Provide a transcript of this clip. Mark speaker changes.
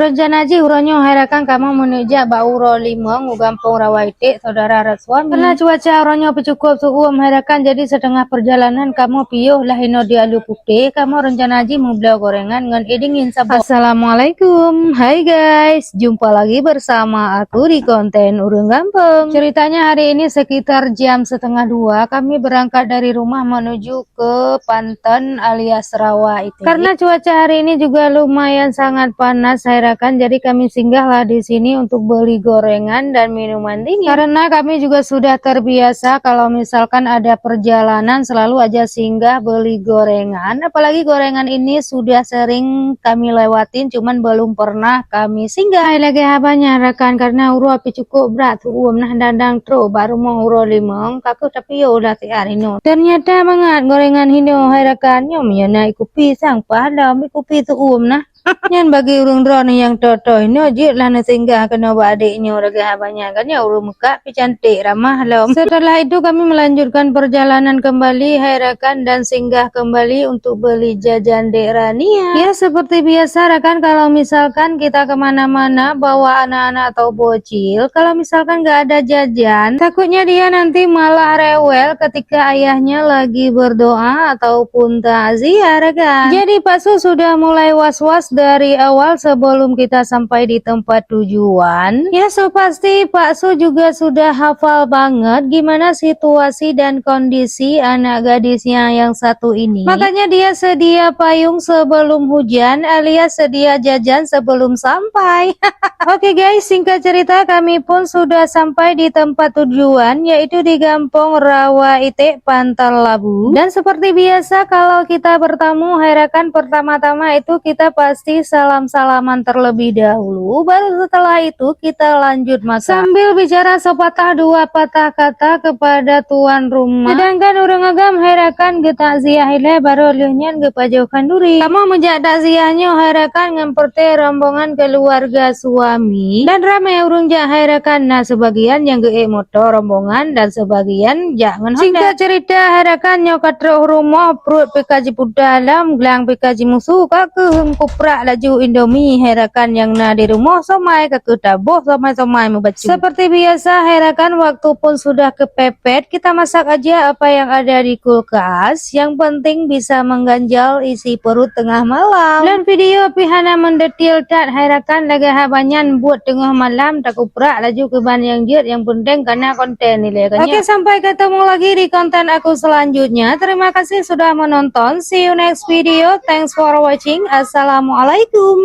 Speaker 1: Rencana ji uronyo herakan kamu menuju Bauro Limong Gampung Rawaite saudara Raswami. Karena cuaca uronyo cukup suhu herakan jadi setengah perjalanan kamu piuh lah ino di alu putih kamu rencana ji mau beli gorengan ngan edingin sabok. Assalamualaikum, hai guys, jumpa lagi bersama aku di konten Urung Gampung. Ceritanya hari ini sekitar jam setengah 2 kami berangkat dari rumah menuju ke Panten alias Rawaite. Karena cuaca hari ini juga lumayan sangat panas herakan, jadi kami singgahlah di sini untuk beli gorengan dan minuman dingin. Karena kami juga sudah terbiasa kalau misalkan ada perjalanan selalu aja singgah beli gorengan. Apalagi gorengan ini sudah sering kami lewatin, cuman belum pernah kami singgah. Hai lagi habanya rekan, karena uru api cukup berat nah dandang tro baru mau uro limong kaku tapi ya udah tiar ini. Ternyata banget gorengan ini hai rekan nyom ya na ikupi sang padam ikupi tu nah. Nyan bagi urung drone yang toto ini ojek lah singgah kena adiknya udah banyak kan ya urung muka pi cantik ramah lom. Setelah itu kami melanjutkan perjalanan kembali hai rekan dan singgah kembali untuk beli jajan Dek Rania. Ya seperti biasa rekan, kalau misalkan kita kemana-mana bawa anak-anak atau bocil, kalau misalkan nggak ada jajan takutnya dia nanti malah rewel ketika ayahnya lagi berdoa ataupun takziah rekan. Jadi Pak Su sudah mulai was-was dari awal sebelum kita sampai di tempat tujuan. Ya so pasti Pak Su juga sudah hafal banget gimana situasi dan kondisi anak gadisnya yang satu ini. Makanya dia sedia payung sebelum hujan alias sedia jajan sebelum sampai. Oke guys, singkat cerita kami pun sudah sampai di tempat tujuan yaitu di Gampung Rawaite Pantal Labu. Dan seperti biasa kalau kita bertamu herakan pertama-tama itu kita pasti salam-salaman terlebih dahulu, baru setelah itu kita lanjut masak sambil bicara sepatah dua patah kata kepada tuan rumah. Sedangkan urang agam herakan getakziah ile baru liuhnyan gepajaukan duri. Kamu menjak takziahnya herakan ngemperti rombongan keluarga suami dan ramai urung jak herakan. Nah sebagian yang ge motor rombongan dan sebagian jangan Honda. Singkat cerita herakan nyokat roh rumah perut PKJ dalam gelang PKJ musuh kakek kuprak laju Indomie herakan yang na di rumah somai kakek taboh somai membaca. Seperti biasa herakan waktu pun sudah kepepet, kita masak aja apa yang ada di kulkas, yang penting bisa mengganjal isi perut tengah malam. Dan video pihana mendetil tat herakan lagah banyak buat tengah malam tak kuprak laju ke ban yang jet, yang penting karena konten nilai. Oke, sampai ketemu lagi di konten aku selanjutnya. Terima kasih sudah menonton, see you next video, thanks for watching, assalamualaikum.